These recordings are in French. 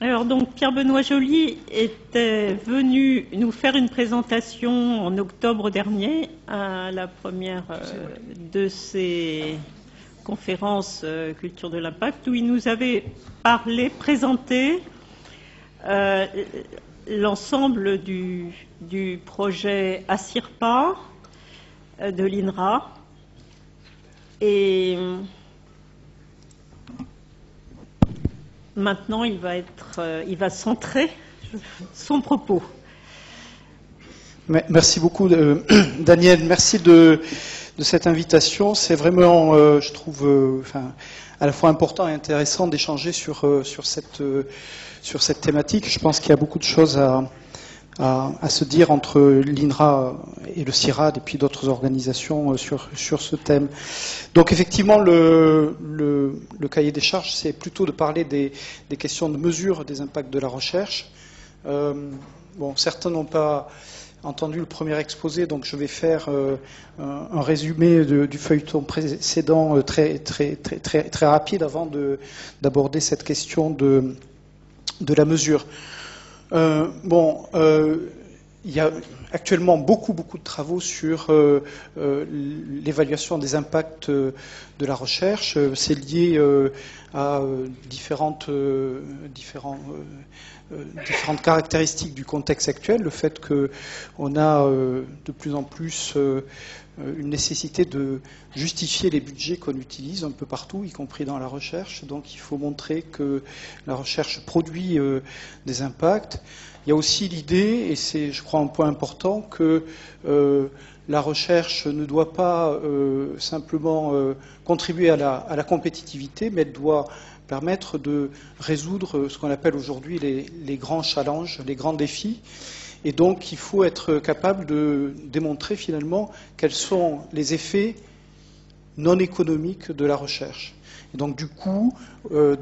Alors donc Pierre-Benoît Joly était venu nous faire une présentation en octobre dernier à la première de ces conférences Culture de l'Impact, où il nous avait présenté l'ensemble du projet ASIRPA de l'INRA. Et maintenant, il va centrer son propos. Merci beaucoup, Daniel. Merci de cette invitation. C'est vraiment, je trouve, à la fois important et intéressant d'échanger sur cette thématique. Je pense qu'il y a beaucoup de choses à se dire entre l'INRA et le CIRAD et puis d'autres organisations sur ce thème. Donc effectivement, le cahier des charges, c'est plutôt de parler des questions de mesure des impacts de la recherche. Certains n'ont pas entendu le premier exposé, donc je vais faire un résumé du feuilleton précédent très rapide avant d'aborder cette question de la mesure. Il y a actuellement beaucoup de travaux sur l'évaluation des impacts de la recherche. C'est lié à différentes caractéristiques du contexte actuel, le fait qu'on a de plus en plus une nécessité de justifier les budgets qu'on utilise un peu partout, y compris dans la recherche. Donc il faut montrer que la recherche produit des impacts. Il y a aussi l'idée, et c'est, je crois, un point important, que la recherche ne doit pas simplement contribuer à la compétitivité, mais elle doit permettre de résoudre ce qu'on appelle aujourd'hui les grands challenges, les grands défis. Et donc, il faut être capable de démontrer finalement quels sont les effets non économiques de la recherche. Et donc, du coup,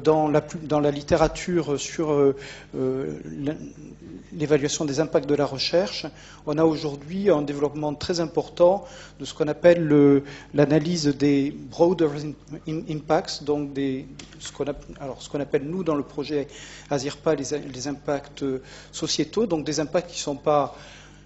dans la littérature sur l'évaluation des impacts de la recherche, on a aujourd'hui un développement très important de ce qu'on appelle l'analyse des broader impacts, donc ce qu'on appelle nous dans le projet ASIRPA les impacts sociétaux, donc des impacts qui ne sont pas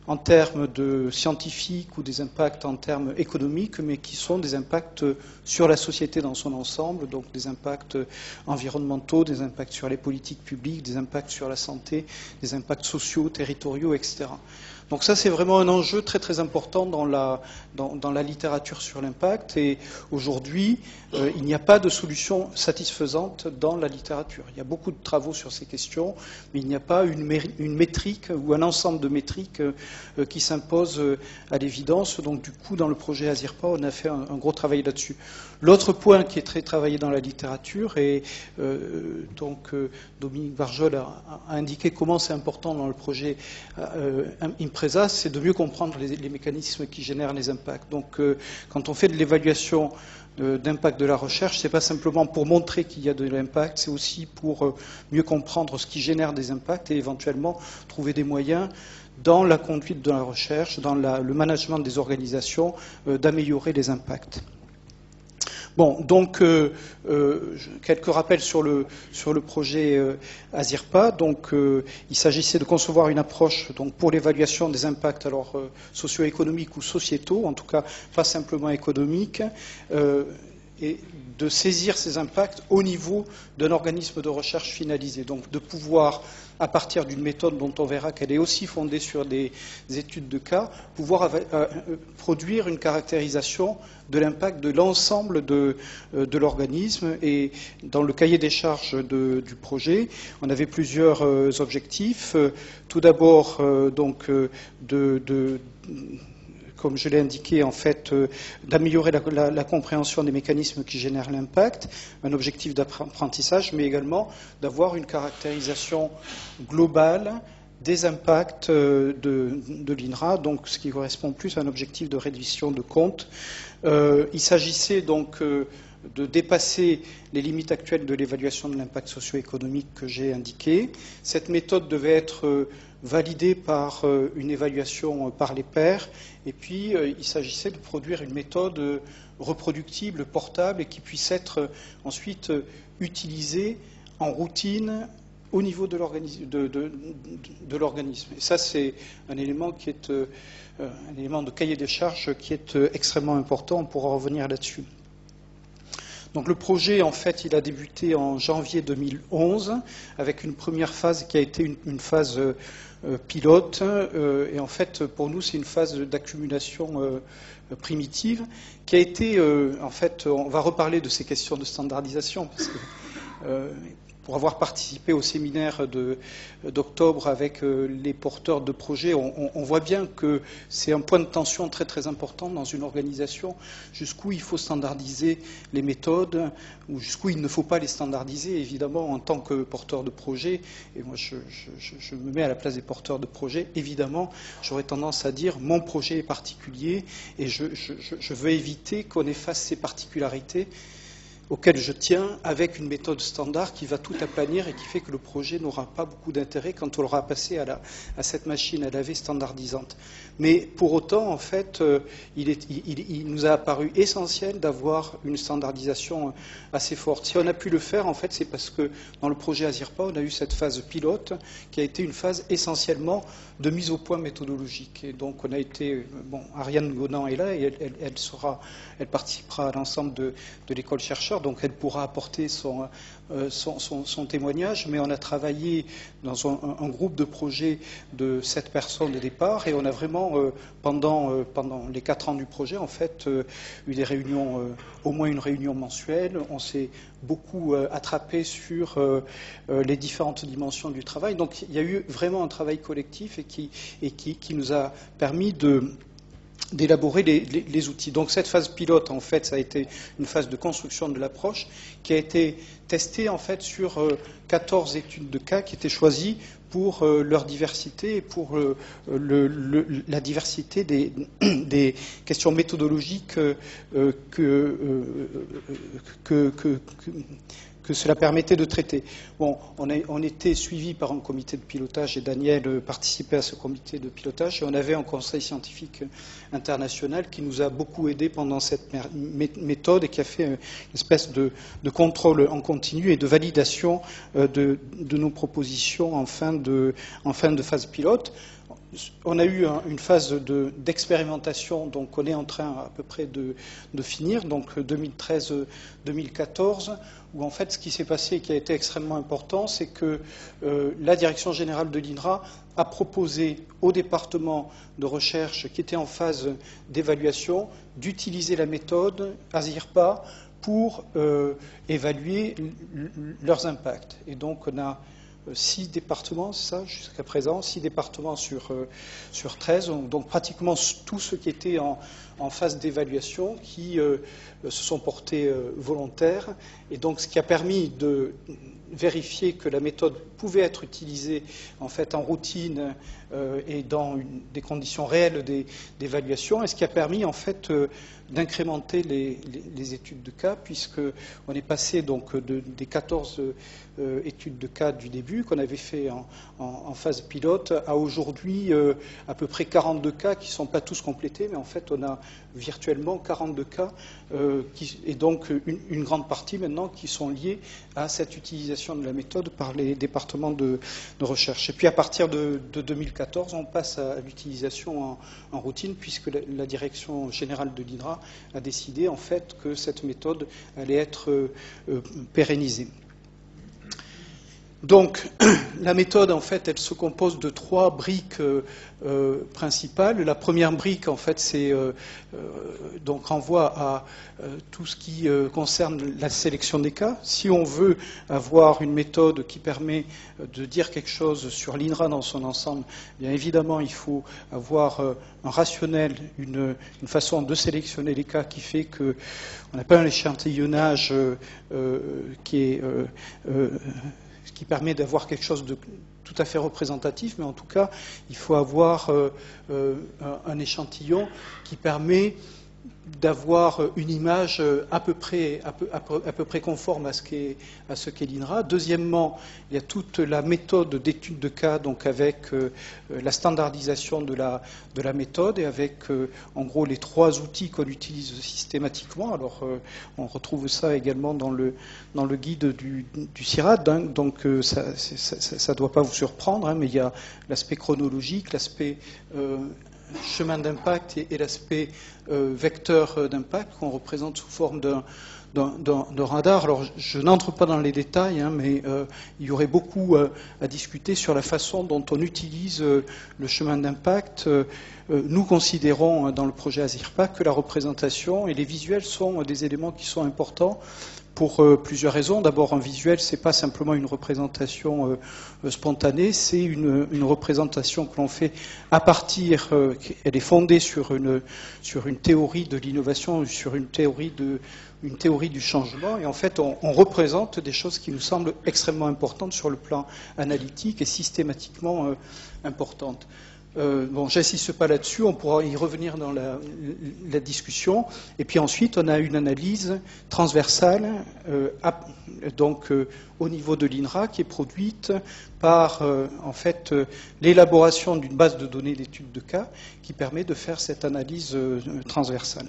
en termes de scientifiques ou des impacts en termes économiques, mais qui sont des impacts sur la société dans son ensemble, donc des impacts environnementaux, des impacts sur les politiques publiques, des impacts sur la santé, des impacts sociaux, territoriaux, etc. Donc ça, c'est vraiment un enjeu très important dans la littérature sur l'impact. Et aujourd'hui, il n'y a pas de solution satisfaisante dans la littérature. Il y a beaucoup de travaux sur ces questions, mais il n'y a pas une métrique ou un ensemble de métriques qui s'impose à l'évidence. Donc du coup, dans le projet ASIRPA, on a fait un gros travail là-dessus. L'autre point qui est très travaillé dans la littérature, et Dominique Barjol a indiqué comment c'est important dans le projet IMPRESA, c'est de mieux comprendre les mécanismes qui génèrent les impacts. Donc quand on fait de l'évaluation d'impact de la recherche, c'est pas simplement pour montrer qu'il y a de l'impact, c'est aussi pour mieux comprendre ce qui génère des impacts et éventuellement trouver des moyens dans la conduite de la recherche, dans le management des organisations, d'améliorer les impacts. Bon, donc quelques rappels sur le projet ASIRPA. Donc, il s'agissait de concevoir une approche pour l'évaluation des impacts, alors socio-économiques ou sociétaux, en tout cas pas simplement économiques, et de saisir ces impacts au niveau d'un organisme de recherche finalisé. Donc, de pouvoir, à partir d'une méthode dont on verra qu'elle est aussi fondée sur des études de cas, pouvoir produire une caractérisation de l'impact de l'ensemble de l'organisme. Et dans le cahier des charges du projet, on avait plusieurs objectifs. Tout d'abord, comme je l'ai indiqué, en fait, d'améliorer la compréhension des mécanismes qui génèrent l'impact, un objectif d'apprentissage, mais également d'avoir une caractérisation globale des impacts de l'INRA, donc ce qui correspond plus à un objectif de réduction de comptes. Il s'agissait donc de dépasser les limites actuelles de l'évaluation de l'impact socio-économique que j'ai indiqué. Cette méthode devait être validée par une évaluation par les pairs, et puis il s'agissait de produire une méthode reproductible, portable, et qui puisse être ensuite utilisée en routine au niveau de l'organisme. Et ça, c'est un élément qui est un élément de cahier des charges qui est extrêmement important. On pourra revenir là-dessus. Donc le projet, en fait, il a débuté en janvier 2011 avec une première phase qui a été une phase pilote. Et en fait, pour nous, c'est une phase d'accumulation primitive qui a été, en fait, on va reparler de ces questions de standardisation parce que pour avoir participé au séminaire d'octobre avec les porteurs de projets, on voit bien que c'est un point de tension très très important dans une organisation, jusqu'où il faut standardiser les méthodes, ou jusqu'où il ne faut pas les standardiser. Évidemment, en tant que porteur de projet, et moi je me mets à la place des porteurs de projet, évidemment, j'aurais tendance à dire mon projet est particulier, et je veux éviter qu'on efface ces particularités auquel je tiens avec une méthode standard qui va tout aplanir et qui fait que le projet n'aura pas beaucoup d'intérêt quand on l'aura passé à cette machine à laver standardisante. Mais pour autant, en fait, il nous a apparu essentiel d'avoir une standardisation assez forte. Si on a pu le faire, en fait, c'est parce que dans le projet ASIRPA, on a eu cette phase pilote qui a été une phase essentiellement de mise au point méthodologique. Et donc, on a été... Bon, Ariane Gonan est là et elle participera à l'ensemble de l'école chercheur, donc elle pourra apporter son témoignage, mais on a travaillé dans un groupe de projet de 7 personnes au départ, et on a vraiment, pendant les 4 ans du projet, en fait, eu des réunions, au moins une réunion mensuelle. On s'est beaucoup attrapé sur les différentes dimensions du travail. Donc il y a eu vraiment un travail collectif et qui nous a permis d'élaborer les outils. Donc cette phase pilote, en fait, ça a été une phase de construction de l'approche qui a été testée en fait sur 14 études de cas qui étaient choisies pour leur diversité et pour la diversité des questions méthodologiques que cela permettait de traiter. Bon, on était suivi par un comité de pilotage et Daniel participait à ce comité de pilotage et on avait un conseil scientifique international qui nous a beaucoup aidé pendant cette méthode et qui a fait une espèce de contrôle en continu et de validation de nos propositions en fin de phase pilote. On a eu une phase d'expérimentation, donc on est en train à peu près de finir, donc 2013-2014, où en fait ce qui s'est passé et qui a été extrêmement important, c'est que la direction générale de l'INRA a proposé au département de recherche qui était en phase d'évaluation d'utiliser la méthode ASIRPA pour évaluer leurs impacts. Et donc on a 6 départements, c'est ça, jusqu'à présent, 6 départements sur 13, donc pratiquement tous ceux qui étaient en phase d'évaluation qui se sont portés volontaires, et donc ce qui a permis de vérifier que la méthode pouvait être utilisée en fait en routine et dans des conditions réelles d'évaluation, et ce qui a permis en fait d'incrémenter les études de cas, puisqu'on est passé donc des 14 études de cas du début qu'on avait fait en phase pilote à aujourd'hui à peu près 42 cas qui ne sont pas tous complétés, mais en fait on a virtuellement 42 cas et donc une grande partie maintenant qui sont liés à cette utilisation de la méthode par les départements de recherche. Et puis à partir de 2014, on passe à l'utilisation en routine, puisque la direction générale de l'INRA a décidé en fait que cette méthode allait être pérennisée. Donc, la méthode, en fait, elle se compose de 3 briques principales. La première brique, en fait, c'est donc renvoie à tout ce qui concerne la sélection des cas. Si on veut avoir une méthode qui permet de dire quelque chose sur l'INRA dans son ensemble, bien évidemment, il faut avoir un rationnel, une façon de sélectionner les cas qui fait qu'on n'a pas un échantillonnage qui permet d'avoir quelque chose de tout à fait représentatif, mais en tout cas, il faut avoir un échantillon qui permet d'avoir une image à peu près conforme à ce qu'est l'INRA. Deuxièmement, il y a toute la méthode d'étude de cas, donc avec la standardisation de la méthode et avec en gros les 3 outils qu'on utilise systématiquement. Alors on retrouve ça également dans le guide du CIRAD, hein, donc ça ne doit pas vous surprendre, hein, mais il y a l'aspect chronologique, l'aspect chemin d'impact et l'aspect vecteur d'impact qu'on représente sous forme d'un radar. Alors, je n'entre pas dans les détails, hein, mais il y aurait beaucoup à discuter sur la façon dont on utilise le chemin d'impact. Nous considérons dans le projet ASIRPA que la représentation et les visuels sont des éléments qui sont importants pour plusieurs raisons. D'abord, un visuel, c'est pas simplement une représentation spontanée, c'est une représentation que l'on fait à partir, elle est fondée sur une théorie de l'innovation, sur une théorie du changement, et en fait, on représente des choses qui nous semblent extrêmement importantes sur le plan analytique et systématiquement importantes. Bon, j'insiste pas là-dessus, on pourra y revenir dans la discussion. Et puis ensuite, on a une analyse transversale, donc au niveau de l'INRA, qui est produite par en fait l'élaboration d'une base de données d'études de cas qui permet de faire cette analyse transversale.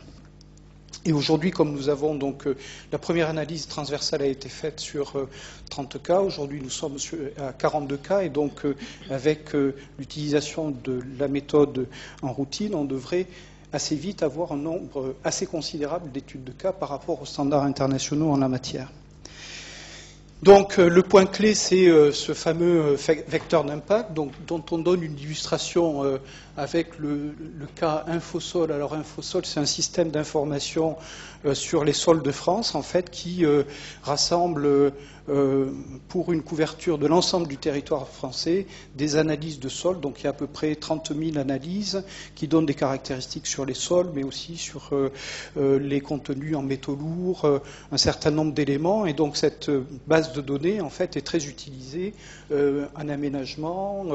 Et aujourd'hui, comme nous avons donc la première analyse transversale a été faite sur 30 cas, aujourd'hui nous sommes à 42 cas, et donc avec l'utilisation de la méthode en routine, on devrait assez vite avoir un nombre assez considérable d'études de cas par rapport aux standards internationaux en la matière. Donc le point clé, c'est ce fameux vecteur d'impact, dont on donne une illustration avec le cas Infosol. Alors Infosol, c'est un système d'information sur les sols de France, en fait, qui rassemble pour une couverture de l'ensemble du territoire français des analyses de sols. Donc il y a à peu près 30 000 analyses qui donnent des caractéristiques sur les sols, mais aussi sur les contenus en métaux lourds, un certain nombre d'éléments. Et donc cette base de données, en fait, est très utilisée en aménagement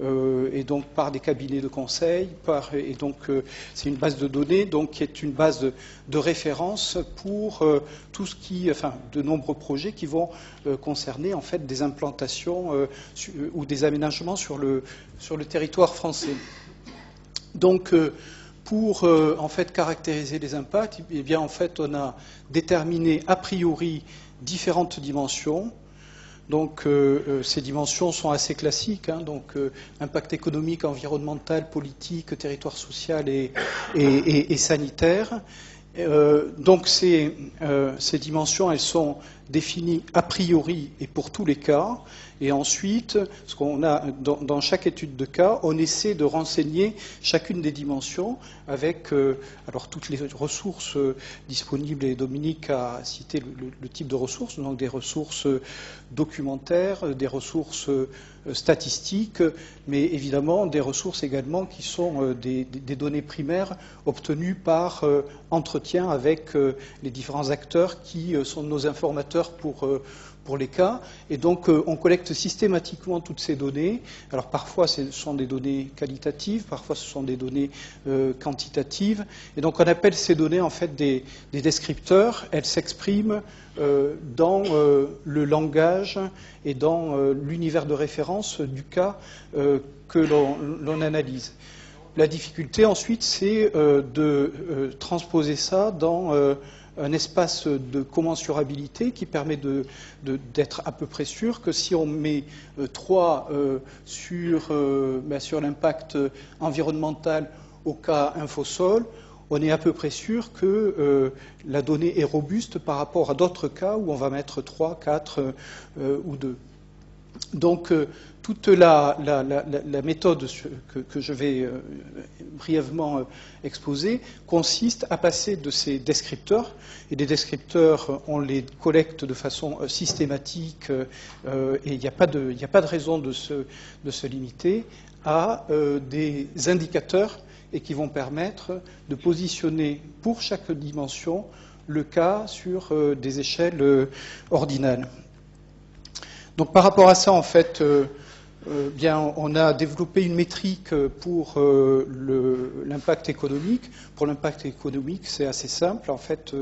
et donc par des cabinets de conseil. Et donc c'est une base de données donc, qui est une base de référence pour tout ce qui, enfin, de nombreux projets qui vont concerner en fait des implantations ou des aménagements sur le territoire français. Donc pour en fait caractériser les impacts, eh bien en fait on a déterminé a priori différentes dimensions. Donc ces dimensions sont assez classiques, hein, donc impact économique, environnemental, politique, territoire social et sanitaire. Donc ces dimensions, elles sont définies a priori et pour tous les cas. Et ensuite, ce qu'on a dans chaque étude de cas, on essaie de renseigner chacune des dimensions avec alors toutes les ressources disponibles. Et Dominique a cité le type de ressources, donc des ressources documentaires, des ressources statistiques, mais évidemment des ressources également qui sont des données primaires obtenues par entretien avec les différents acteurs qui sont nos informateurs pour les cas. Et donc, on collecte systématiquement toutes ces données. Alors, parfois, ce sont des données qualitatives, parfois, ce sont des données quantitatives. Et donc, on appelle ces données, en fait, des descripteurs. Elles s'expriment dans le langage et dans l'univers de référence du cas que l'on analyse. La difficulté, ensuite, c'est de transposer ça dans un espace de commensurabilité qui permet d'être à peu près sûr que si on met 3 sur l'impact environnemental au cas Infosol, on est à peu près sûr que la donnée est robuste par rapport à d'autres cas où on va mettre 3, 4 ou 2. Donc, toute la méthode que je vais brièvement exposer consiste à passer de ces descripteurs, et des descripteurs, on les collecte de façon systématique, et il n'y a pas de raison de se limiter, à des indicateurs, et qui vont permettre de positionner pour chaque dimension le cas sur des échelles ordinales. Donc par rapport à ça, en fait, bien, on a développé une métrique pour l'impact économique. Pour l'impact économique, c'est assez simple. En fait,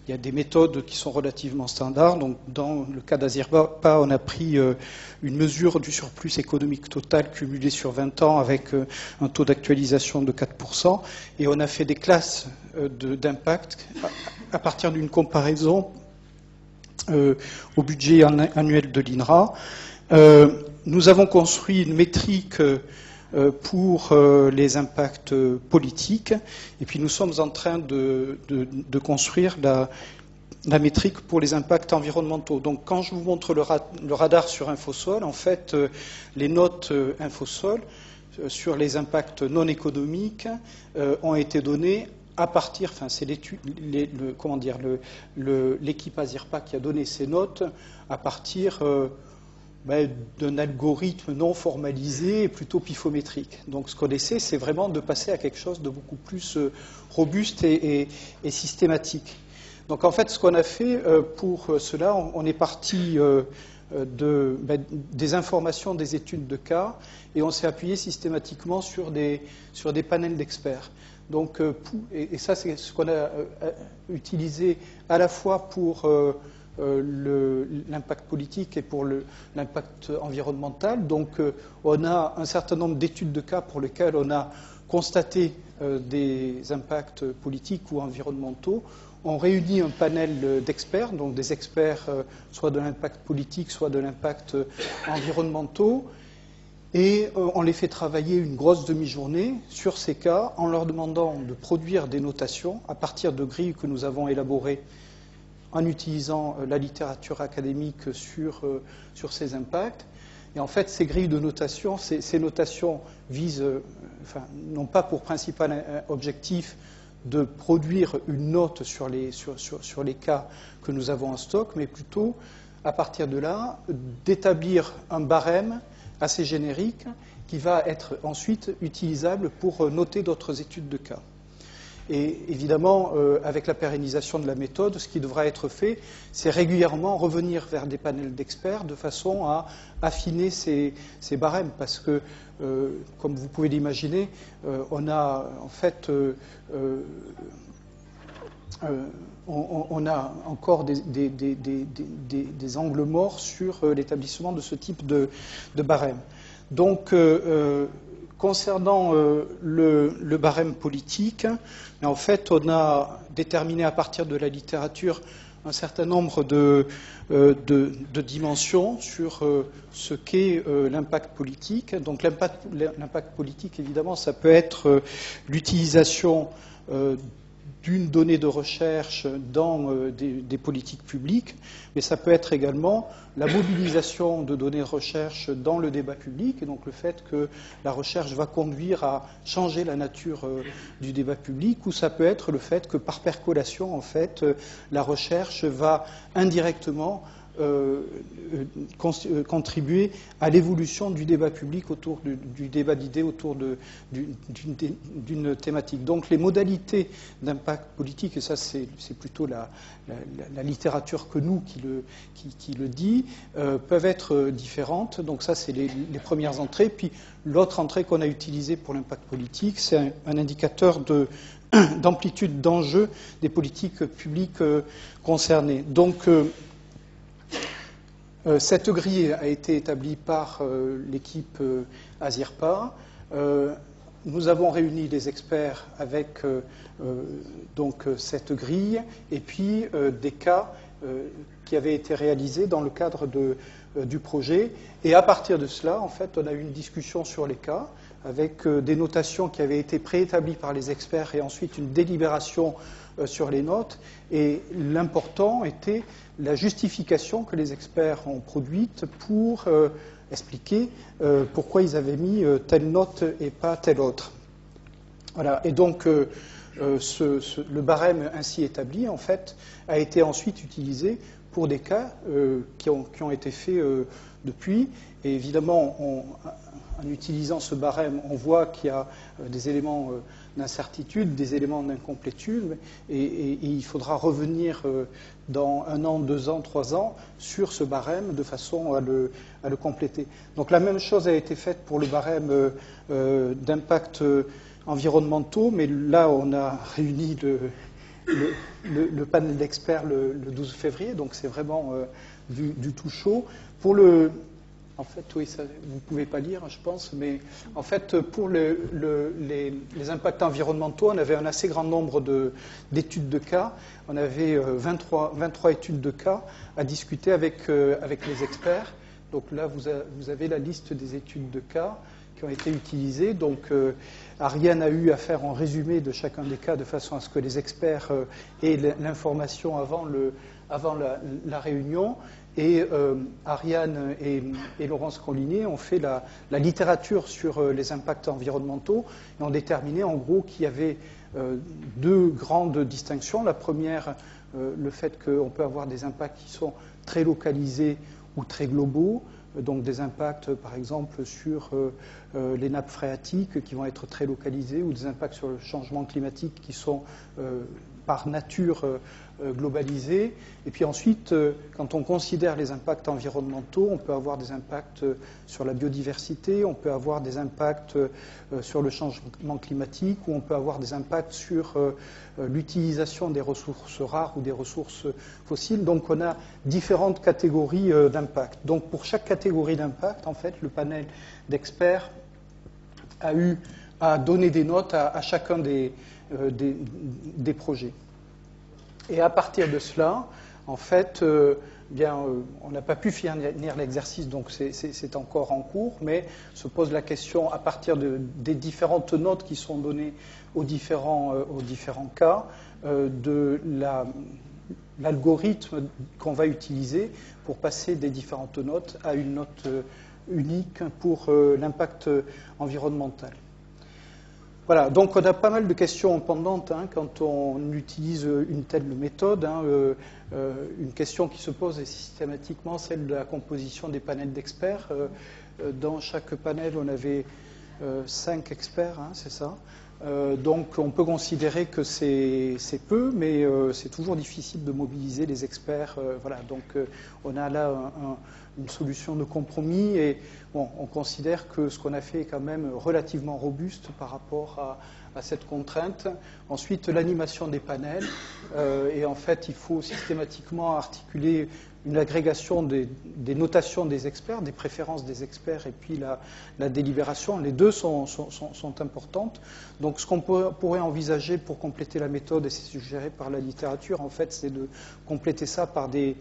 il y a des méthodes qui sont relativement standards. Donc, dans le cas d'Azirpa, on a pris une mesure du surplus économique total cumulé sur 20 ans avec un taux d'actualisation de 4%. Et on a fait des classes d'impact à partir d'une comparaison au budget annuel de l'INRA. Nous avons construit une métrique pour les impacts politiques, et puis nous sommes en train de construire la métrique pour les impacts environnementaux. Donc quand je vous montre le radar sur Infosol, en fait, les notes Infosol sur les impacts non économiques ont été données à partir, enfin c'est l'équipe Azirpa qui a donné ces notes à partir d'un algorithme non formalisé et plutôt pifométrique. Donc ce qu'on essaie, c'est vraiment de passer à quelque chose de beaucoup plus robuste et systématique. Donc en fait, ce qu'on a fait pour cela, on est parti des informations des études de cas et on s'est appuyé systématiquement sur des panels d'experts. Donc, et ça, c'est ce qu'on a utilisé à la fois pour l'impact politique et pour l'impact environnemental. Donc, on a un certain nombre d'études de cas pour lesquelles on a constaté des impacts politiques ou environnementaux. On réunit un panel d'experts, donc des experts soit de l'impact politique, soit de l'impact environnementaux, et on les fait travailler une grosse demi-journée sur ces cas en leur demandant de produire des notations à partir de grilles que nous avons élaborées en utilisant la littérature académique sur ces impacts. Et en fait, ces grilles de notation, ces notations visent, n'ont pas pour principal objectif de produire une note sur les cas que nous avons en stock, mais plutôt, à partir de là, d'établir un barème assez générique qui va être ensuite utilisable pour noter d'autres études de cas. Et évidemment, avec la pérennisation de la méthode, ce qui devra être fait, c'est régulièrement revenir vers des panels d'experts de façon à affiner ces barèmes. Parce que, comme vous pouvez l'imaginer, on a en fait on a encore des angles morts sur l'établissement de ce type de barème. Donc, concernant le barème politique, en fait, on a déterminé à partir de la littérature un certain nombre de dimensions sur ce qu'est l'impact politique. Donc l'impact politique, évidemment, ça peut être l'utilisation d'une donnée de recherche dans des politiques publiques, mais ça peut être également la mobilisation de données de recherche dans le débat public, et donc le fait que la recherche va conduire à changer la nature du débat public, ou ça peut être le fait que par percolation, en fait, la recherche va indirectement contribuer à l'évolution du débat public autour du débat d'idées autour d'une thématique. Donc les modalités d'impact politique, et ça c'est plutôt la littérature que nous qui le dit, peuvent être différentes. Donc ça c'est les premières entrées. Puis l'autre entrée qu'on a utilisée pour l'impact politique, c'est un indicateur d'amplitude d'enjeu des politiques publiques concernées. Donc cette grille a été établie par l'équipe Azirpa. Nous avons réuni les experts avec donc cette grille et puis des cas qui avaient été réalisés dans le cadre du projet. Et à partir de cela, en fait, on a eu une discussion sur les cas avec des notations qui avaient été préétablies par les experts et ensuite une délibération sur les notes. Et l'important était la justification que les experts ont produite pour expliquer pourquoi ils avaient mis telle note et pas telle autre. Voilà. Et donc, le barème ainsi établi, en fait, a été ensuite utilisé pour des cas qui ont été faits depuis. Et évidemment, en utilisant ce barème, on voit qu'il y a des éléments d'incertitude, des éléments d'incomplétude, et il faudra revenir dans 1 an, 2 ans, 3 ans sur ce barème de façon à le compléter. Donc la même chose a été faite pour le barème d'impact environnementaux, mais là on a réuni le panel d'experts le 12 février, donc c'est vraiment du tout chaud. En fait, oui, ça, vous ne pouvez pas lire, je pense, mais en fait, pour les impacts environnementaux, on avait un assez grand nombre d'études de cas. On avait 23 études de cas à discuter avec les experts. Donc là, vous avez la liste des études de cas qui ont été utilisées. Donc, Ariane a eu à faire un résumé de chacun des cas de façon à ce que les experts aient l'information avant la réunion. Et Ariane et Laurence Collignet ont fait la littérature sur les impacts environnementaux et ont déterminé en gros qu'il y avait 2 grandes distinctions. La première, le fait qu'on peut avoir des impacts qui sont très localisés ou très globaux, donc des impacts par exemple sur les nappes phréatiques qui vont être très localisés, ou des impacts sur le changement climatique qui sont par nature globalisés. Et puis ensuite, quand on considère les impacts environnementaux, on peut avoir des impacts sur la biodiversité, on peut avoir des impacts sur le changement climatique, ou on peut avoir des impacts sur l'utilisation des ressources rares ou des ressources fossiles. Donc on a différentes catégories d'impact. Donc pour chaque catégorie d'impact, en fait, le panel d'experts a donné des notes à chacun des projets. Et à partir de cela, en fait, on n'a pas pu finir l'exercice, donc c'est encore en cours, mais se pose la question, à partir des différentes notes qui sont données aux différents cas, de l'algorithme qu'on va utiliser pour passer des différentes notes à une note unique pour l'impact environnemental. Voilà, donc on a pas mal de questions pendantes quand on utilise une telle méthode. Une question qui se pose est systématiquement celle de la composition des panels d'experts. Dans chaque panel, on avait 5 experts, c'est ça. Donc on peut considérer que c'est peu, mais c'est toujours difficile de mobiliser les experts. Voilà, donc on a là une solution de compromis, et bon, on considère que ce qu'on a fait est quand même relativement robuste par rapport à cette contrainte. Ensuite, l'animation des panels, et en fait, il faut systématiquement articuler une agrégation des notations des experts, des préférences des experts, et puis la délibération. Les deux sont importantes. Donc ce qu'on pourrait envisager pour compléter la méthode, et c'est suggéré par la littérature, en fait, c'est de compléter ça par des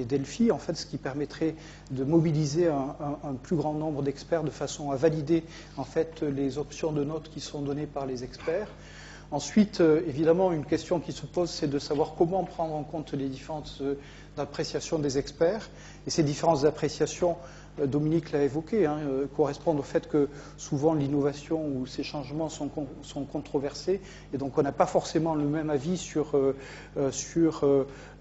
Delphi, en fait, ce qui permettrait de mobiliser un plus grand nombre d'experts de façon à valider en fait les options de notes qui sont données par les experts. Ensuite, évidemment, une question qui se pose, c'est de savoir comment prendre en compte les différentes appréciations des experts. Et ces différentes appréciations, Dominique l'a évoqué, correspondent au fait que souvent l'innovation ou ces changements sont controversés, et donc on n'a pas forcément le même avis sur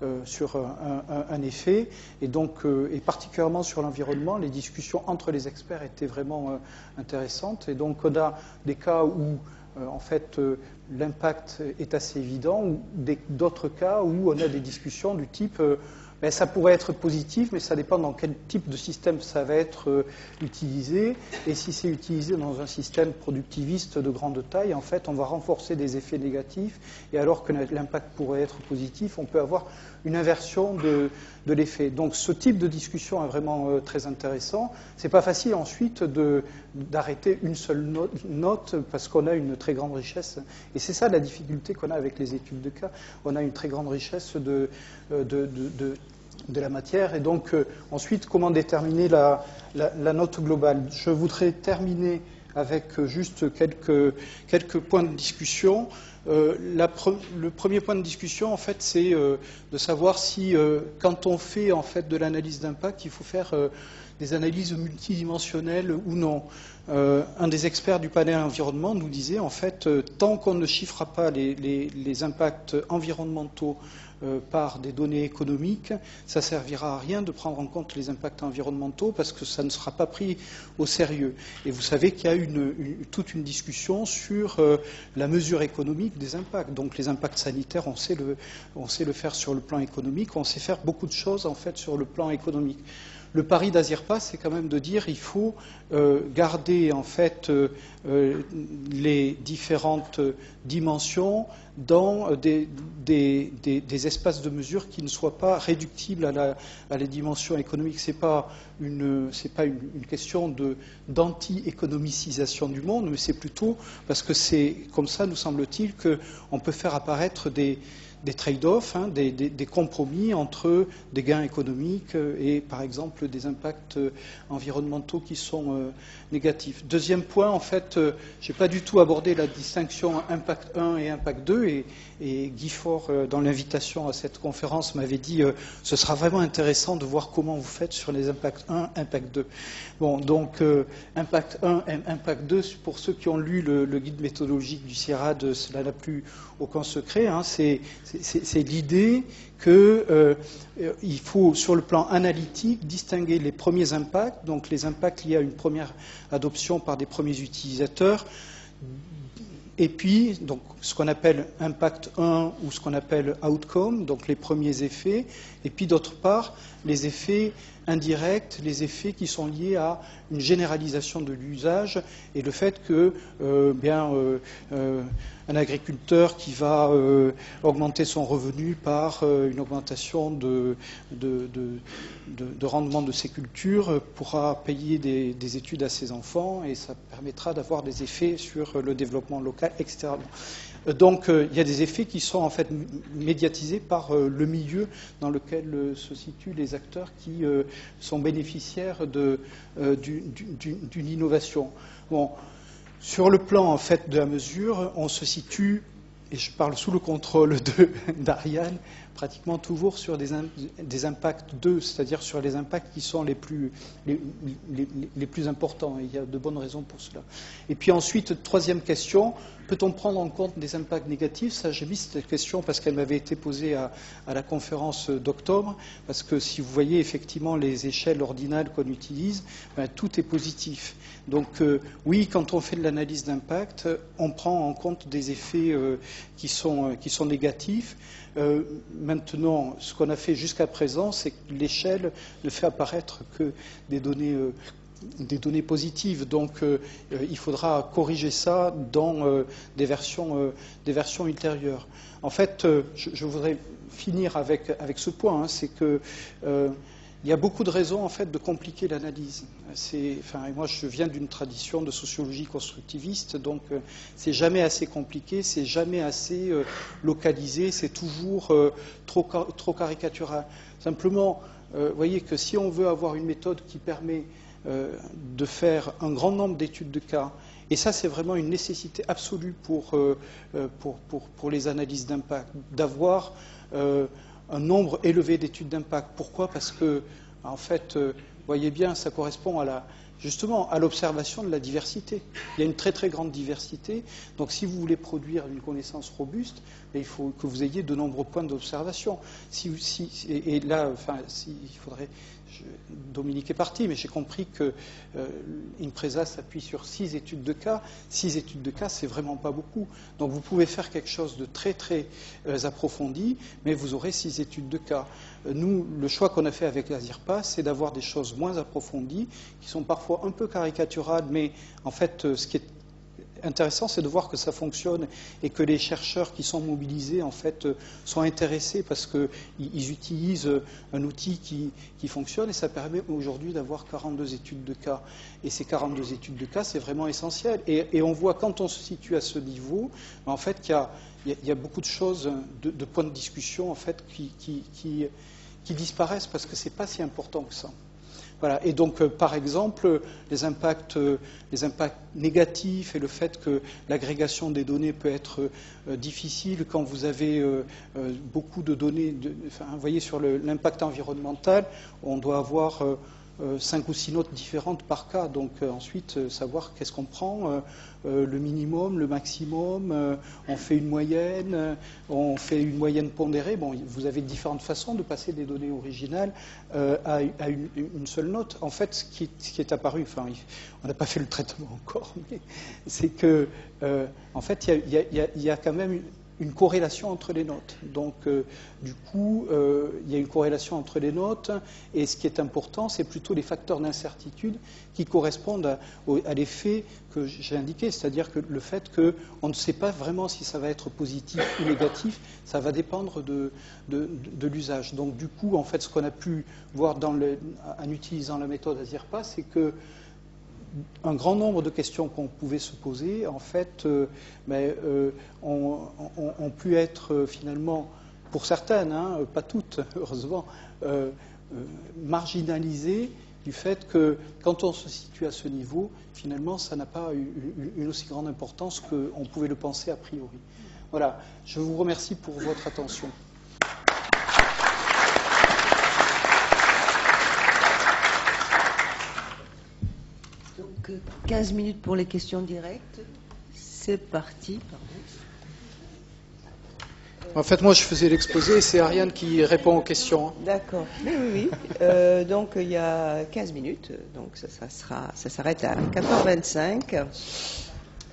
un effet, et donc et particulièrement sur l'environnement, les discussions entre les experts étaient vraiment intéressantes, et donc on a des cas où en fait, l'impact est assez évident, ou d'autres cas où on a des discussions du type ça pourrait être positif, mais ça dépend dans quel type de système ça va être utilisé. Et si c'est utilisé dans un système productiviste de grande taille, en fait, on va renforcer des effets négatifs. Et alors que l'impact pourrait être positif, on peut avoir une inversion de l'effet. Donc ce type de discussion est vraiment très intéressant. C'est pas facile ensuite d'arrêter une seule note parce qu'on a une très grande richesse. Et c'est ça la difficulté qu'on a avec les études de cas. On a une très grande richesse de la matière, et donc ensuite comment déterminer la note globale. Je voudrais terminer avec juste quelques points de discussion. Le premier point de discussion, en fait, c'est de savoir si, quand on fait en fait de l'analyse d'impact, il faut faire des analyses multidimensionnelles ou non. Un des experts du panel environnement nous disait, en fait, tant qu'on ne chiffrera pas les impacts environnementaux par des données économiques, ça ne servira à rien de prendre en compte les impacts environnementaux parce que ça ne sera pas pris au sérieux. Et vous savez qu'il y a toute une discussion sur la mesure économique des impacts. Donc les impacts sanitaires, on sait le faire sur le plan économique, on sait faire beaucoup de choses en fait sur le plan économique. Le pari d'Azirpa, c'est quand même de dire qu'il faut garder en fait les différentes dimensions dans des espaces de mesure qui ne soient pas réductibles à la dimension économique. C'est pas une question d'anti-économicisation du monde, mais c'est plutôt parce que c'est comme ça, nous semble-t-il, qu'on peut faire apparaître des trade-offs, des compromis entre des gains économiques et, par exemple, des impacts environnementaux qui sont négatifs. Deuxième point, en fait, je n'ai pas du tout abordé la distinction impact 1 et impact 2, et Guy Faure, dans l'invitation à cette conférence, m'avait dit ce sera vraiment intéressant de voir comment vous faites sur les impacts 1, impact 2. Bon, donc, impact 1 et impact 2, pour ceux qui ont lu le guide méthodologique du CIRAD, cela n'a plus aucun secret, c'est l'idée qu'il faut, sur le plan analytique, distinguer les premiers impacts, donc les impacts liés à une première adoption par des premiers utilisateurs, et puis donc, ce qu'on appelle impact 1 ou ce qu'on appelle outcome, donc les premiers effets, et puis d'autre part, les effets indirects, les effets qui sont liés à une généralisation de l'usage et le fait que un agriculteur qui va augmenter son revenu par une augmentation de rendement de ses cultures pourra payer des études à ses enfants et ça permettra d'avoir des effets sur le développement local, etc. Donc il y a des effets qui sont en fait médiatisés par le milieu dans lequel se situent les acteurs qui sont bénéficiaires d'une innovation. Bon, sur le plan en fait de la mesure, on se situe, et je parle sous le contrôle d'Ariane, pratiquement toujours sur des impacts 2, c'est-à-dire sur les impacts qui sont les plus importants. Et il y a de bonnes raisons pour cela. Et puis ensuite, troisième question, peut-on prendre en compte des impacts négatifs? Ça, j'ai mis cette question parce qu'elle m'avait été posée à la conférence d'octobre, parce que si vous voyez effectivement les échelles ordinales qu'on utilise, tout est positif. Donc oui, quand on fait de l'analyse d'impact, on prend en compte des effets qui sont négatifs. Maintenant, ce qu'on a fait jusqu'à présent, c'est que l'échelle ne fait apparaître que des données positives. Donc, il faudra corriger ça dans des versions ultérieures. En fait, je voudrais finir avec ce point, c'est que il y a beaucoup de raisons en fait de compliquer l'analyse. Moi, je viens d'une tradition de sociologie constructiviste, donc c'est jamais assez compliqué, c'est jamais assez localisé, c'est toujours trop caricatural. Simplement, vous voyez que si on veut avoir une méthode qui permet de faire un grand nombre d'études de cas, et ça c'est vraiment une nécessité absolue pour les analyses d'impact, d'avoir un nombre élevé d'études d'impact. Pourquoi? Parce que, en fait, vous voyez bien, ça correspond justement à l'observation de la diversité. Il y a une très très grande diversité. Donc si vous voulez produire une connaissance robuste, il faut que vous ayez de nombreux points d'observation. Et là, il faudrait... Dominique est parti, mais j'ai compris que Impresa s'appuie sur 6 études de cas. 6 études de cas, c'est vraiment pas beaucoup. Donc vous pouvez faire quelque chose de très très approfondi, mais vous aurez 6 études de cas. Nous, le choix qu'on a fait avec Azirpa, c'est d'avoir des choses moins approfondies, qui sont parfois un peu caricaturales, mais en fait, ce qui est intéressant, c'est de voir que ça fonctionne et que les chercheurs qui sont mobilisés, en fait, sont intéressés parce qu'ils utilisent un outil qui fonctionne et ça permet aujourd'hui d'avoir 42 études de cas. Et ces 42 études de cas, c'est vraiment essentiel. Et on voit, quand on se situe à ce niveau, en fait, qu'il y a beaucoup de choses, de points de discussion, en fait, qui disparaissent parce que c'est pas si important que ça. Voilà. Et donc, par exemple, les impacts négatifs et le fait que l'agrégation des données peut être difficile quand vous avez beaucoup de données. Vous voyez, sur l'impact environnemental, on doit avoir 5 ou 6 notes différentes par cas. Donc ensuite, savoir qu'est-ce qu'on prend, le minimum, le maximum, on fait une moyenne, pondérée. Bon, vous avez différentes façons de passer des données originales à une seule note. En fait, ce qui est apparu, enfin, on n'a pas fait le traitement encore, mais c'est que, en fait, il y a quand même une corrélation entre les notes. Donc, du coup, il y a une corrélation entre les notes, et ce qui est important, c'est plutôt les facteurs d'incertitude qui correspondent à l'effet que j'ai indiqué, c'est-à-dire que le fait qu'on ne sait pas vraiment si ça va être positif ou négatif, ça va dépendre de l'usage. Donc, du coup, en fait, ce qu'on a pu voir en utilisant la méthode ASIRPA, c'est que un grand nombre de questions qu'on pouvait se poser, en fait, ont pu être finalement, pour certaines, pas toutes, heureusement, marginalisées du fait que quand on se situe à ce niveau, finalement, ça n'a pas une aussi grande importance qu'on pouvait le penser a priori. Voilà, je vous remercie pour votre attention. Donc, 15 minutes pour les questions directes. C'est parti. En fait, moi, je faisais l'exposé, c'est Ariane qui répond aux questions. D'accord. Oui. Donc, il y a 15 minutes. Donc, ça s'arrête à 14h25.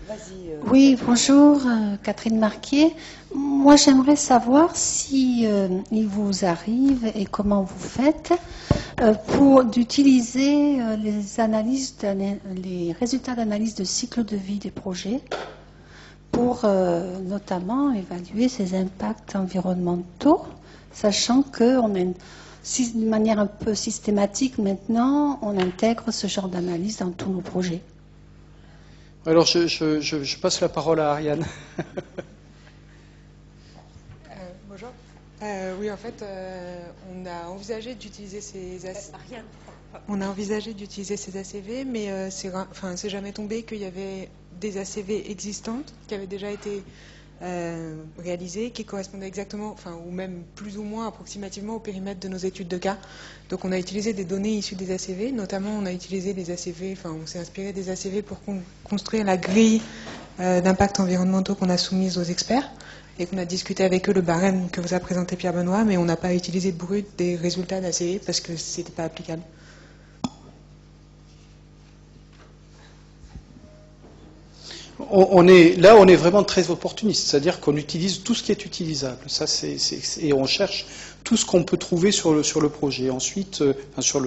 Vas-y. Oui, bonjour, Catherine Marquier. Moi, j'aimerais savoir si il vous arrive et comment vous faites d'utiliser les résultats d'analyse de cycle de vie des projets pour notamment évaluer ces impacts environnementaux, sachant qu'on a d'une manière un peu systématique maintenant, on intègre ce genre d'analyse dans tous nos projets. Alors, je passe la parole à Ariane. Bonjour. Oui, en fait, on a envisagé d'utiliser ces ACV, mais c'est jamais tombé qu'il y avait des ACV existantes qui avaient déjà été réalisées, qui correspondaient exactement, ou même plus ou moins approximativement au périmètre de nos études de cas. Donc on a utilisé des données issues des ACV, notamment on a utilisé les ACV, on s'est inspiré des ACV pour construire la grille d'impact environnementaux qu'on a soumise aux experts et qu'on a discuté avec eux le barème que vous a présenté Pierre Benoît, mais on n'a pas utilisé brut des résultats d'ACV parce que c'était pas applicable. On est vraiment très opportuniste, c'est-à-dire qu'on utilise tout ce qui est utilisable. Ça, et on cherche tout ce qu'on peut trouver sur le projet. Ensuite, sur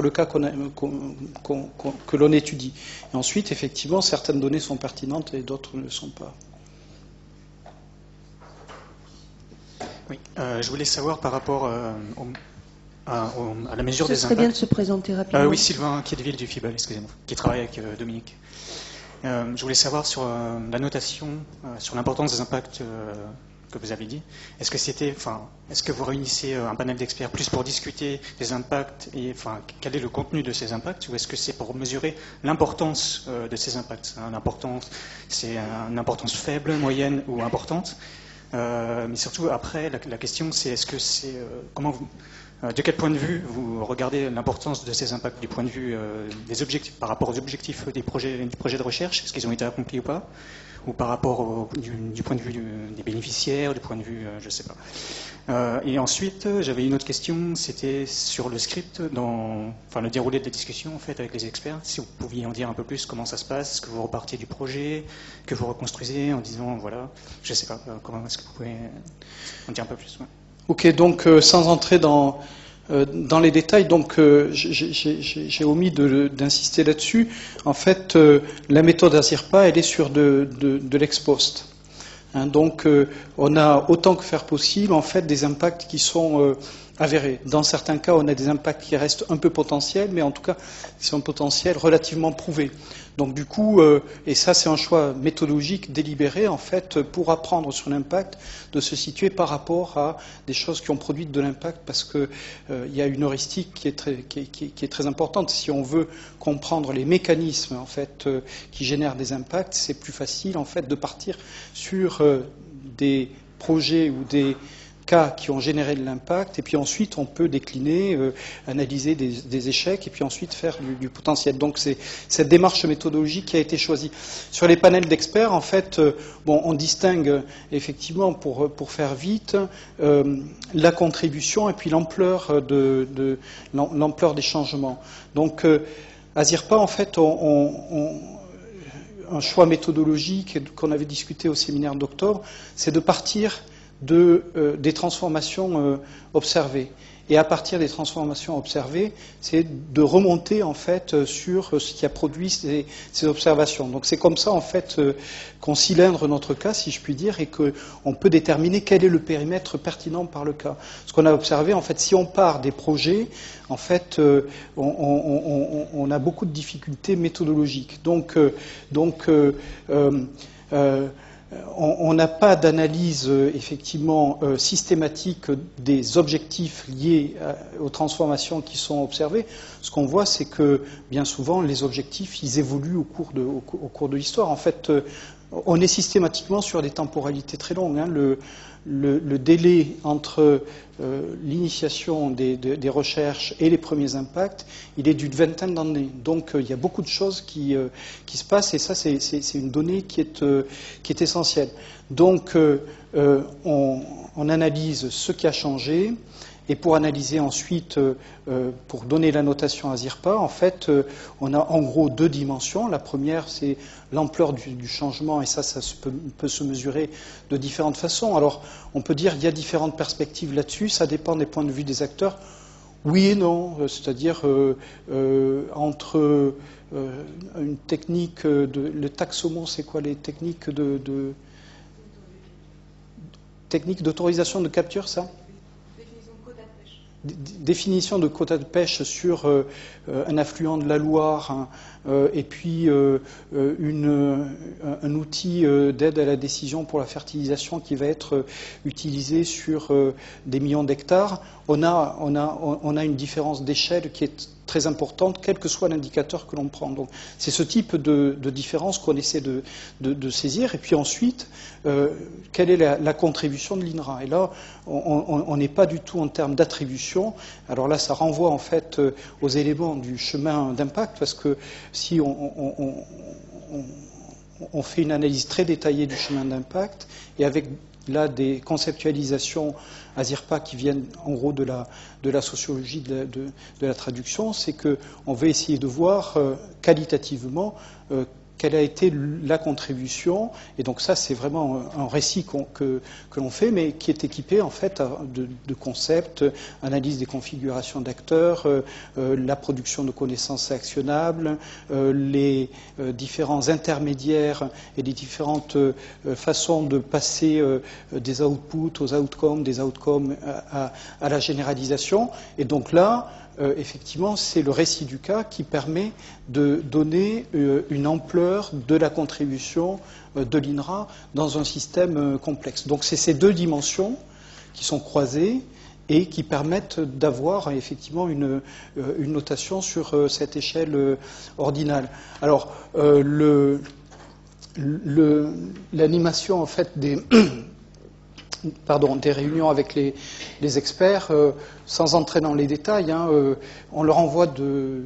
le cas que l'on étudie. Et ensuite, effectivement, certaines données sont pertinentes et d'autres ne le sont pas. Oui, je voulais savoir par rapport à la mesure des impacts. Ce serait bien de se présenter rapidement. Oui, Sylvain Quiedeville du FIBAL, excusez-moi, qui travaille avec Dominique. Je voulais savoir sur la notation, sur l'importance des impacts que vous avez dit. Est-ce que vous réunissez un panel d'experts plus pour discuter des impacts et quel est le contenu de ces impacts, ou est-ce que c'est pour mesurer l'importance de ces impacts? C'est une importance faible, moyenne ou importante? Mais surtout après, la question c'est de quel point de vue vous regardez l'importance de ces impacts du point de vue des objectifs, par rapport aux objectifs du projet de recherche, est-ce qu'ils ont été accomplis ou pas, ou par rapport du point de vue des bénéficiaires, du point de vue, je ne sais pas. Et ensuite, j'avais une autre question, c'était sur le script, le déroulé de la discussion en fait avec les experts. Si vous pouviez en dire un peu plus, comment ça se passe, est-ce que vous repartiez du projet, que vous reconstruisez en disant voilà, je ne sais pas, comment est-ce que vous pouvez en dire un peu plus? Ok, donc sans entrer dans les détails, donc j'ai omis d'insister là-dessus. En fait, la méthode ASIRPA, elle est sur de l'ex-post. Donc, on a autant que faire possible, en fait, des impacts qui sont avérés. Dans certains cas, on a des impacts qui restent un peu potentiels, mais en tout cas, qui sont potentiels relativement prouvés. Donc, du coup, et ça, c'est un choix méthodologique délibéré, en fait, pour apprendre sur l'impact, de se situer par rapport à des choses qui ont produit de l'impact, parce que il y a une heuristique qui est très importante. Si on veut comprendre les mécanismes, en fait, qui génèrent des impacts, c'est plus facile, en fait, de partir sur des projets ou des cas qui ont généré de l'impact, et puis ensuite on peut décliner, analyser des échecs, et puis ensuite faire du potentiel. Donc c'est cette démarche méthodologique qui a été choisie. Sur les panels d'experts, en fait, on distingue effectivement, pour faire vite, la contribution et puis l'ampleur l'ampleur des changements. Donc à ZIRPA, en fait, un choix méthodologique qu'on avait discuté au séminaire d'octobre, c'est de partir des transformations observées. Et à partir des transformations observées, c'est de remonter en fait sur ce qui a produit ces observations. Donc c'est comme ça en fait qu'on cylindre notre cas, si je puis dire, et qu'on peut déterminer quel est le périmètre pertinent par le cas. Ce qu'on a observé, en fait, si on part des projets, en fait, on a beaucoup de difficultés méthodologiques. Donc on n'a pas d'analyse effectivement systématique des objectifs liés aux transformations qui sont observées. Ce qu'on voit, c'est que bien souvent, les objectifs, ils évoluent au cours de l'histoire. En fait, on est systématiquement sur des temporalités très longues. Hein. Le délai entre l'initiation des recherches et les premiers impacts, il est d'une vingtaine d'années. Donc il y a beaucoup de choses qui se passent, et ça c'est une donnée qui est essentielle. Donc on analyse ce qui a changé, et pour analyser ensuite, pour donner la notation à ZIRPA, en fait, on a en gros deux dimensions. La première, c'est l'ampleur du changement, et ça peut se mesurer de différentes façons. Alors, on peut dire qu'il y a différentes perspectives là-dessus, ça dépend des points de vue des acteurs. Oui et non, c'est-à-dire entre une technique le taxomon, c'est quoi les techniques techniques d'autorisation de capture, ça ? Définition de quota de pêche sur un affluent de la Loire, et puis un outil d'aide à la décision pour la fertilisation qui va être utilisé sur des millions d'hectares. On a une différence d'échelle qui est très importante, quel que soit l'indicateur que l'on prend. Donc, c'est ce type de différence qu'on essaie de saisir. Et puis ensuite, quelle est la contribution de l'INRA? Et là, on n'est pas du tout en termes d'attribution. Alors là, ça renvoie en fait aux éléments du chemin d'impact, parce que si on fait une analyse très détaillée du chemin d'impact, et avec là des conceptualisations à ZIRPA qui viennent en gros de la sociologie de la traduction, c'est qu'on veut essayer de voir qualitativement quelle a été la contribution. Et donc ça, c'est vraiment un récit que l'on fait, mais qui est équipé en fait de concepts, analyse des configurations d'acteurs, la production de connaissances actionnables, les différents intermédiaires et les différentes façons de passer des outputs aux outcomes, des outcomes à la généralisation. Et donc là, effectivement, c'est le récit du cas qui permet de donner une ampleur de la contribution de l'INRA dans un système complexe. Donc c'est ces deux dimensions qui sont croisées et qui permettent d'avoir effectivement une notation sur cette échelle ordinale. Alors, l'animation en fait des réunions avec les experts, sans entrer dans les détails, on leur envoie de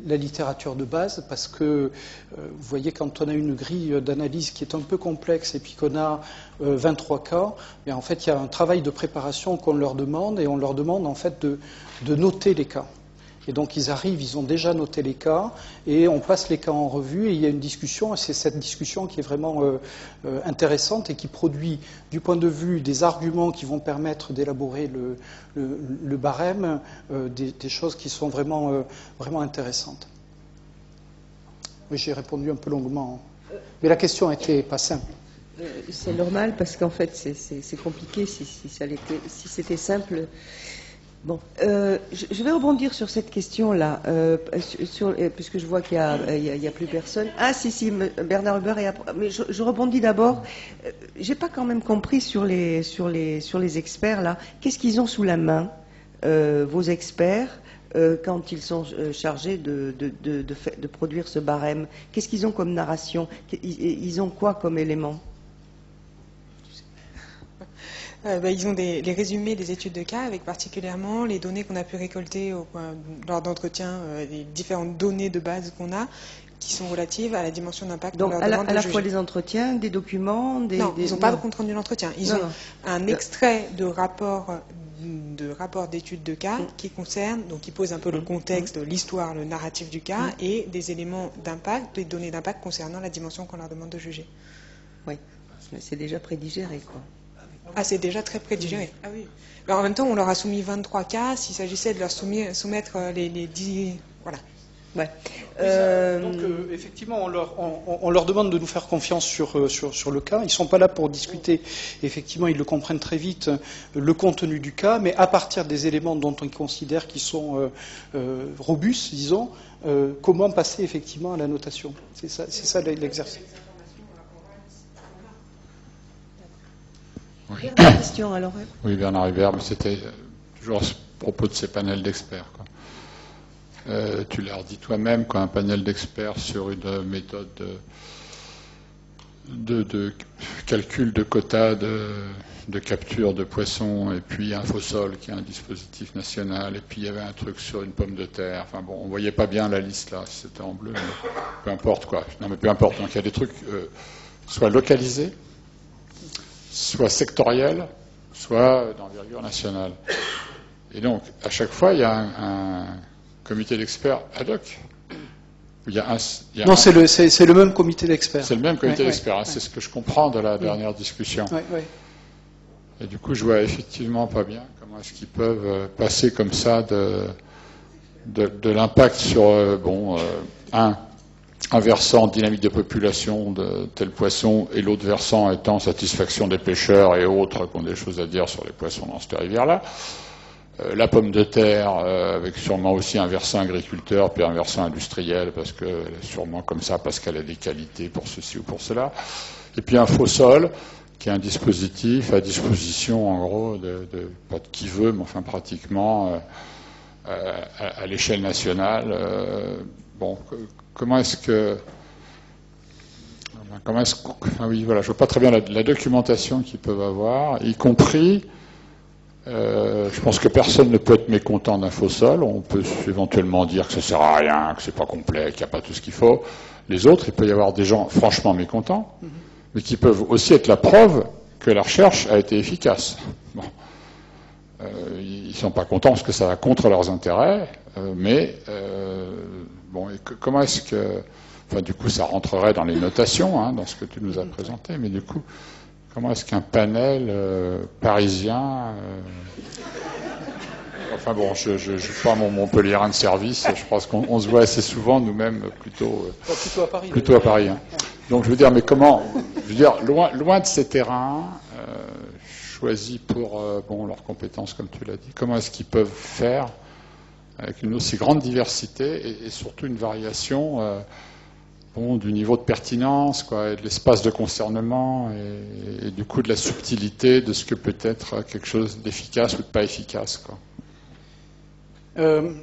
la littérature de base, parce que, vous voyez, quand on a une grille d'analyse qui est un peu complexe et puis qu'on a 23 cas, bien, en fait, il y a un travail de préparation qu'on leur demande, et on leur demande en fait de noter les cas. Et donc ils arrivent, ils ont déjà noté les cas, et on passe les cas en revue, et il y a une discussion, et c'est cette discussion qui est vraiment intéressante et qui produit, du point de vue des arguments qui vont permettre d'élaborer le barème, des choses qui sont vraiment intéressantes. Oui, j'ai répondu un peu longuement, mais la question n'était pas simple. C'est normal, parce qu'en fait c'est compliqué. Si c'était simple. Bon, je vais rebondir sur cette question-là, puisque je vois qu'il y a plus personne. Ah, si, Bernard Huber, mais je rebondis d'abord. J'ai pas quand même compris sur les experts là. Qu'est-ce qu'ils ont sous la main, vos experts, quand ils sont chargés de produire ce barème? Qu'est-ce qu'ils ont comme narration? Ils ont quoi comme élément? Ils ont les résumés des études de cas, avec particulièrement les données qu'on a pu récolter lors d'entretien, les différentes données de base qu'on a, qui sont relatives à la dimension d'impact. Donc à la fois des entretiens, des documents, Non, ils n'ont pas de compte rendu d'entretien. Ils ont un extrait de rapport d'études de cas qui concerne, donc qui pose un peu le contexte, l'histoire, le narratif du cas, et des éléments d'impact, des données d'impact concernant la dimension qu'on leur demande de juger. Oui, c'est déjà prédigéré, quoi. Ah, c'est déjà très prédigéré. Ah oui. Mais en même temps, on leur a soumis 23 cas, s'il s'agissait de leur soumettre les 10... Voilà. Ouais. Donc effectivement, on leur demande de nous faire confiance sur le cas. Ils ne sont pas là pour discuter. Effectivement, ils le comprennent très vite, le contenu du cas, mais à partir des éléments dont ils considèrent qu'ils sont robustes, disons, comment passer effectivement à la notation. C'est ça l'exercice. Oui. Question, alors. Oui, Bernard Hubert, mais c'était toujours à propos de ces panels d'experts, quoi. Tu l'as dit toi-même, un panel d'experts sur une méthode de calcul de quotas de capture de poissons, et puis Infosol qui est un dispositif national, et puis il y avait un truc sur une pomme de terre. Enfin bon, on ne voyait pas bien la liste là, si c'était en bleu, mais peu importe quoi. Non mais peu importe, donc il y a des trucs soit localisés, soit sectoriels, soit d'envergure nationale. Et donc, à chaque fois, il y a un comité d'experts ad hoc. Non, c'est le même comité d'experts. C'est le même comité d'experts, hein, c'est ce que je comprends de la dernière discussion. Oui. Et du coup, je vois effectivement pas bien comment est-ce qu'ils peuvent passer comme ça de l'impact sur, un versant dynamique de population de tel poisson, et l'autre versant étant satisfaction des pêcheurs et autres qui ont des choses à dire sur les poissons dans cette rivière-là. La pomme de terre, avec sûrement aussi un versant agriculteur, puis un versant industriel, parce que sûrement comme ça, parce qu'elle a des qualités pour ceci ou pour cela. Et puis un faux sol, qui est un dispositif à disposition, en gros, pas de qui veut, mais enfin pratiquement à l'échelle nationale. Comment est-ce que... oui, voilà, je vois pas très bien la documentation qu'ils peuvent avoir, y compris... je pense que personne ne peut être mécontent d'un faux sol. On peut éventuellement dire que ça sert à rien, que c'est pas complet, qu'il n'y a pas tout ce qu'il faut. Les autres, il peut y avoir des gens franchement mécontents, mais qui peuvent aussi être la preuve que la recherche a été efficace. Bon. Ils sont pas contents parce que ça va contre leurs intérêts, mais comment est-ce que... Enfin, du coup, ça rentrerait dans les notations, hein, dans ce que tu nous as présenté, mais du coup... Comment est-ce qu'un panel parisien... Enfin bon, je ne suis pas mon Montpellierin de service, je pense qu'on se voit assez souvent nous-mêmes plutôt à Paris. Hein. Donc je veux dire, mais comment... Je veux dire, loin de ces terrains, choisis pour leurs compétences, comme tu l'as dit, comment est-ce qu'ils peuvent faire avec une aussi grande diversité et surtout une variation... du niveau de pertinence, et de l'espace de concernement, et du coup de la subtilité de ce que peut être quelque chose d'efficace ou de pas efficace. Une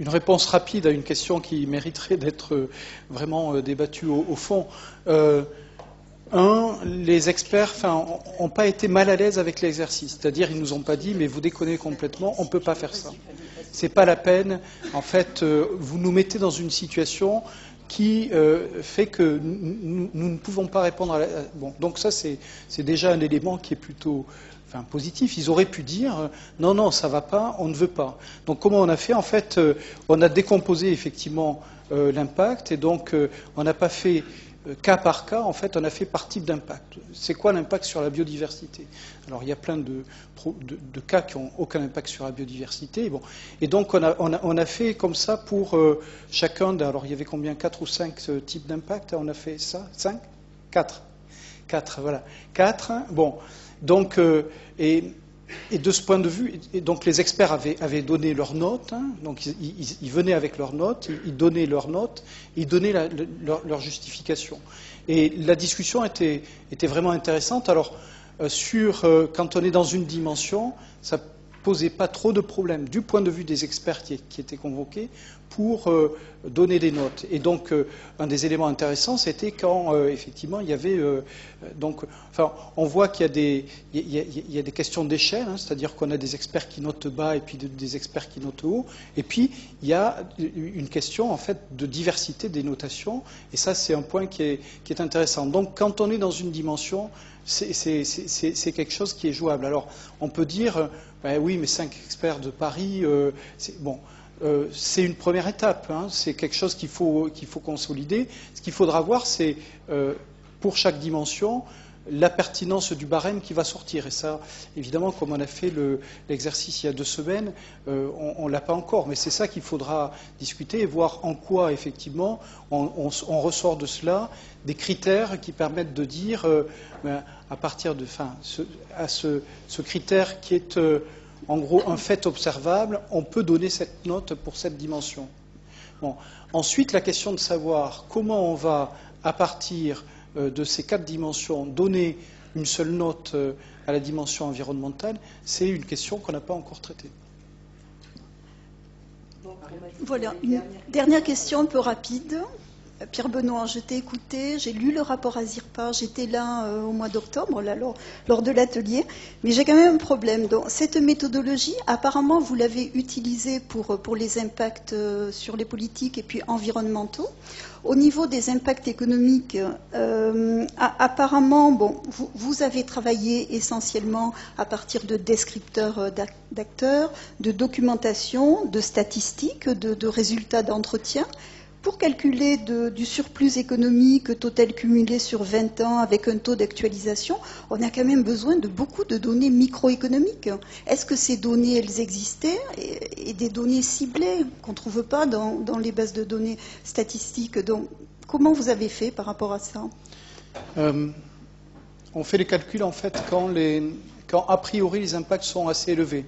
réponse rapide à une question qui mériterait d'être vraiment débattue au fond. Les experts n'ont pas été mal à l'aise avec l'exercice. C'est-à-dire, ils ne nous ont pas dit, mais vous déconnez complètement, on ne peut pas faire ça. C'est pas la peine. En fait, vous nous mettez dans une situation qui fait que nous ne pouvons pas répondre à la... Donc ça, c'est déjà un élément qui est plutôt positif. Ils auraient pu dire non, ça va pas, on ne veut pas. Donc comment on a fait? En fait, on a décomposé effectivement l'impact, et donc on n'a pas fait cas par cas, en fait, on a fait par type d'impact. C'est quoi l'impact sur la biodiversité? Alors, il y a plein de cas qui n'ont aucun impact sur la biodiversité. Et donc, on a fait comme ça pour chacun. Alors, il y avait combien? 4 ou 5 types d'impact? On a fait ça? 5? 4. 4, voilà. 4. Bon. Donc, et de ce point de vue, donc les experts avaient donné leurs notes, hein, donc ils venaient avec leurs notes, ils donnaient leurs notes, ils donnaient leur justification. Et la discussion était vraiment intéressante. Alors, quand on est dans une dimension, ça posait pas trop de problèmes du point de vue des experts qui étaient convoqués pour donner des notes. Et donc, un des éléments intéressants, c'était quand, effectivement, il y avait... on voit qu'il y a des questions d'échelle, hein, c'est-à-dire qu'on a des experts qui notent bas et puis des experts qui notent haut. Et puis, il y a une question, en fait, de diversité des notations. Et ça, c'est un point qui est intéressant. Donc, quand on est dans une dimension, c'est quelque chose qui est jouable. Alors, on peut dire, oui, mais 5 experts de Paris, c'est une première étape, hein, c'est quelque chose qu'il faut consolider. Ce qu'il faudra voir, c'est pour chaque dimension la pertinence du barème qui va sortir. Et ça, évidemment, comme on a fait l'exercice il y a 2 semaines, on ne l'a pas encore. Mais c'est ça qu'il faudra discuter et voir en quoi, effectivement, on ressort de cela des critères qui permettent de dire, à partir de ce critère qui est... en gros, un fait observable, on peut donner cette note pour cette dimension. Bon. Ensuite, la question de savoir comment on va, à partir de ces 4 dimensions, donner une seule note à la dimension environnementale, c'est une question qu'on n'a pas encore traitée. Voilà, une dernière question un peu rapide. Pierre Benoît, je t'ai écouté, j'ai lu le rapport ASIRPA, j'étais là au mois d'octobre, lors de l'atelier, mais j'ai quand même un problème. Donc, cette méthodologie, apparemment, vous l'avez utilisée pour les impacts sur les politiques et puis environnementaux. Au niveau des impacts économiques, apparemment, vous avez travaillé essentiellement à partir de descripteurs d'acteurs, de documentation, de statistiques, de résultats d'entretien. Pour calculer du surplus économique total cumulé sur 20 ans avec un taux d'actualisation, on a quand même besoin de beaucoup de données microéconomiques. Est-ce que ces données, elles existaient et des données ciblées qu'on ne trouve pas dans les bases de données statistiques? Donc, comment vous avez fait par rapport à ça? On fait les calculs, en fait, quand a priori les impacts sont assez élevés.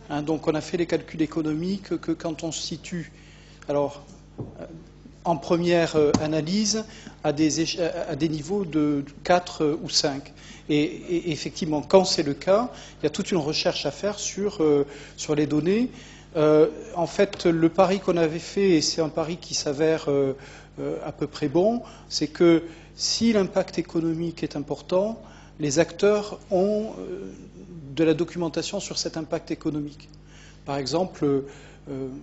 Hein, donc, on a fait les calculs économiques que quand on se situe... Alors, en première analyse, à des niveaux de 4 ou 5. Et effectivement, quand c'est le cas, il y a toute une recherche à faire sur les données. En fait, le pari qu'on avait fait, et c'est un pari qui s'avère à peu près bon, c'est que si l'impact économique est important, les acteurs ont de la documentation sur cet impact économique. Par exemple,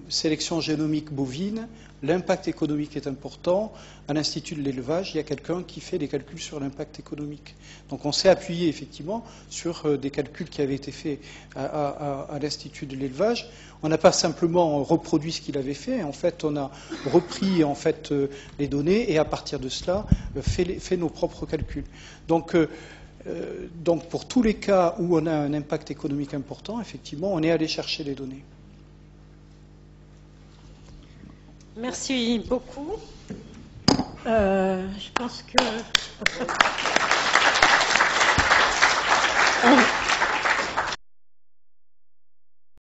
sélection génomique bovine, l'impact économique est important. À l'Institut de l'élevage, il y a quelqu'un qui fait des calculs sur l'impact économique. Donc on s'est appuyé effectivement sur des calculs qui avaient été faits à l'Institut de l'élevage. On n'a pas simplement reproduit ce qu'il avait fait. En fait, on a repris les données et à partir de cela fait nos propres calculs. Donc pour tous les cas où on a un impact économique important, effectivement, on est allé chercher les données. Merci beaucoup. Je pense que...